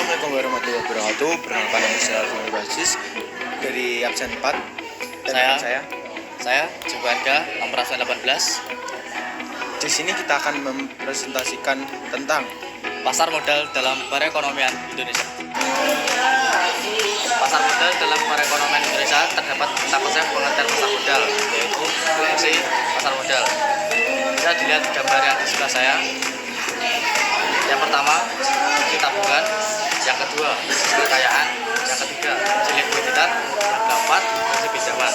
Assalamualaikum warahmatullahi wabarakatuh. Perkenalkan nama saya Alvin Basis dari absen 4. Dan Saya Jubarga nomor absen 18. Di sini kita akan mempresentasikan tentang Pasar modal dalam perekonomian Indonesia. Pasar modal dalam perekonomian Indonesia terdapat 4 konsep pengertian pasar modal, yaitu fungsi pasar modal. Bisa dilihat gambar yang di sebelah saya. Yang pertama, fungsi tabungan. Yang kedua, kekayaan. Yang ketiga, fungsi likuiditas. Yang keempat, fungsi pinjaman.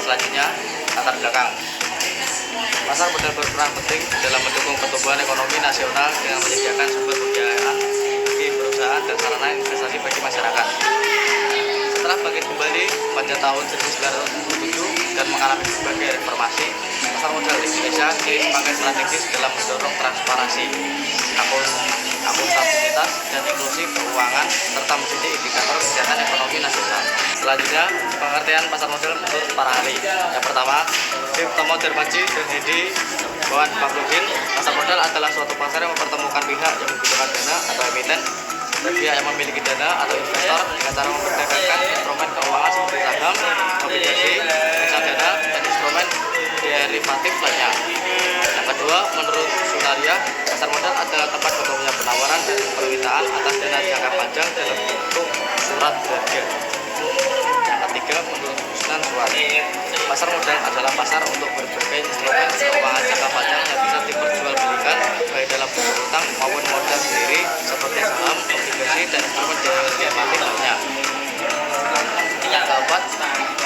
Selanjutnya, latar belakang. Pasar modal berperan penting dalam mendukung pertumbuhan ekonomi nasional dengan menyediakan sumber pembiayaan bagi perusahaan dan sarana investasi bagi masyarakat. Setelah bangkit kembali pada tahun 1997 dan mengalami berbagai reformasi, pasar modal di Indonesia kini semakin strategis dalam mendorong transparansi, akuntabilitas dan inklusi keuangan serta menjadi indikator kesehatan ekonomi nasional. Selanjutnya, pengertian pasar modal menurut para ahli. Yang pertama, Tomo Darmaji dan Hedi Bawan Fakrudin. Pasar modal adalah suatu pasar yang mempertemukan pihak yang membutuhkan dana atau emiten dan pihak yang memiliki dana atau investor dengan cara memperdagangkan instrumen keuangan seperti saham, obligasi, reksadana, dan instrumen derivatif lainnya. Yang kedua, menurut Sunaria, pasar modal adalah tempat bertemunya penawaran dan permintaan atas dana jangka panjang dalam bentuk surat berharga. Yang ketiga, menurut Sunan Suwari, pasar modal adalah pasar untuk berbagai instrumen keuangan jangka panjang yang bisa diperjualbelikan baik dalam bentuk utang maupun modal sendiri seperti saham, obligasi, dan instrumen derivatif lainnya. Yang keempat,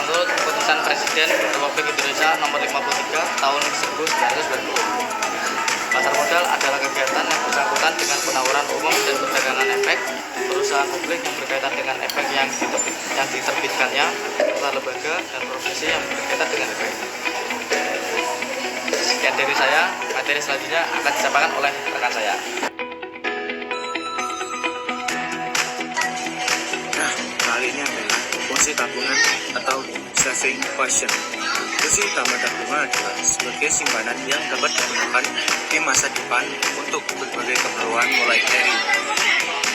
menurut keputusan Presiden Republik Indonesia nomor 53 tahun 1990, pasar modal adalah kegiatan yang bersangkutan dengan penawaran umum dan perdagangan efek, perusahaan publik yang berkaitan dengan efek yang diterbitkannya, serta lembaga dan profesi yang berkaitan dengan efek. Sekian dari saya, materi selanjutnya akan disampaikan oleh rekan saya. Nah, kali ini adalah fungsi tabungan atau saving question. Fungsi utama tabungan adalah sebagai simpanan yang dapat digunakan di masa depan untuk berbagai keperluan mulai dari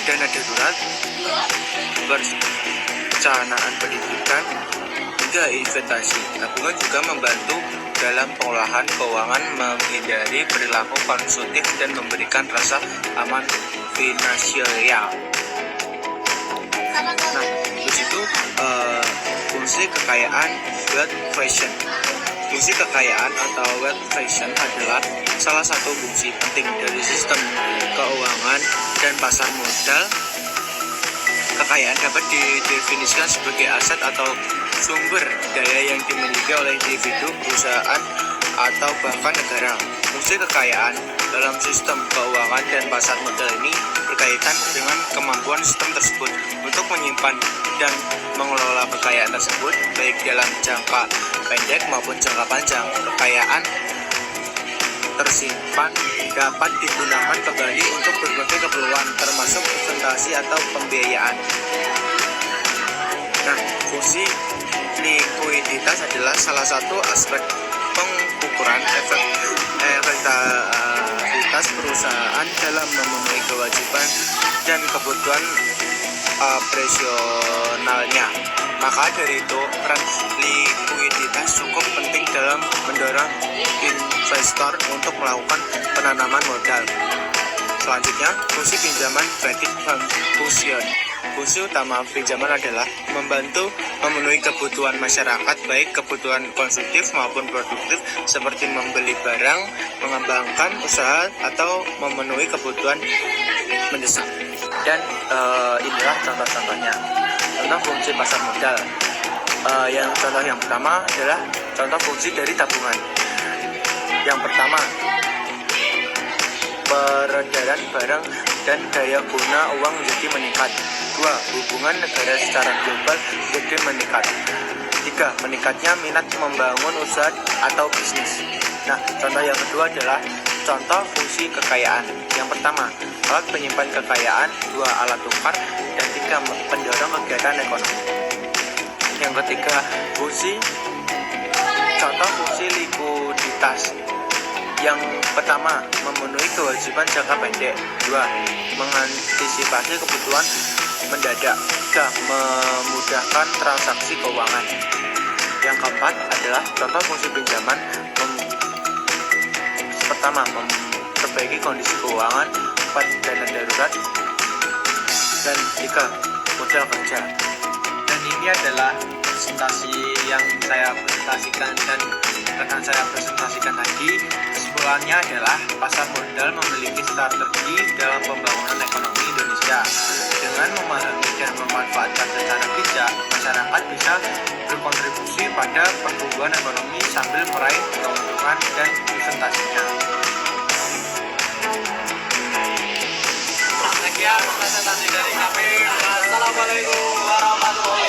dana darurat, perencanaan pendidikan, hingga investasi. Tabungan juga membantu dalam pengolahan keuangan, menghindari perilaku konsumtif dan memberikan rasa aman finansial. Nah, terus itu fungsi kekayaan wealth creation. Fungsi kekayaan atau wealth creation adalah salah satu fungsi penting dari sistem keuangan dan pasar modal. Kekayaan dapat didefinisikan sebagai aset atau sumber daya yang dimiliki oleh individu, perusahaan, atau bahkan negara. Fungsi kekayaan dalam sistem keuangan dan pasar modal ini berkaitan dengan kemampuan sistem tersebut untuk menyimpan dan mengelola kekayaan tersebut baik dalam jangka pendek maupun jangka panjang. Kekayaan tersimpan dapat digunakan kembali untuk berbagai keperluan termasuk investasi atau pembiayaan. Nah, fungsi likuiditas adalah salah satu aspek pengukuran efektivitas perusahaan dalam memenuhi kewajiban dan kebutuhan operasionalnya. Maka dari itu, peran likuiditas cukup penting dalam mendorong investor untuk melakukan penanaman modal. Selanjutnya, fungsi pinjaman credit function. Fungsi utama pinjaman adalah membantu memenuhi kebutuhan masyarakat, baik kebutuhan konsumtif maupun produktif, seperti membeli barang, mengembangkan usaha, atau memenuhi kebutuhan mendesak. Dan inilah contoh-contohnya. Contoh fungsi pasar modal. Contoh yang pertama adalah contoh fungsi dari tabungan. Yang pertama, peredaran barang dan daya guna uang menjadi meningkat. 2. Hubungan negara secara global menjadi meningkat. 3. Meningkatnya minat membangun usaha atau bisnis. Nah, contoh yang kedua adalah contoh fungsi kekayaan. Yang pertama, alat penyimpan kekayaan. 2. Alat tukar. Dan 3. Pendorong kegiatan ekonomi. Yang ketiga, contoh fungsi likuiditas. Yang pertama, memenuhi kewajiban jangka pendek. 2. Mengantisipasi kebutuhan mendadak. 3. Memudahkan transaksi keuangan. Yang keempat adalah contoh fungsi pinjaman. Pertama, memperbaiki kondisi keuangan. 4. Dana darurat. Dan 3. Modal kerja. Dan ini adalah presentasi yang saya presentasikan dan rekan saya presentasikan tadi. Kesimpulannya adalah pasar modal memiliki strategi dalam pembangunan ekonomi Indonesia. Dengan memahami dan memanfaatkan secara bijak, masyarakat bisa berkontribusi pada pertumbuhan ekonomi sambil meraih keuntungan dan investasinya. Sekian presentasi dari kami. Assalamualaikum warahmatullahi wabarakatuh.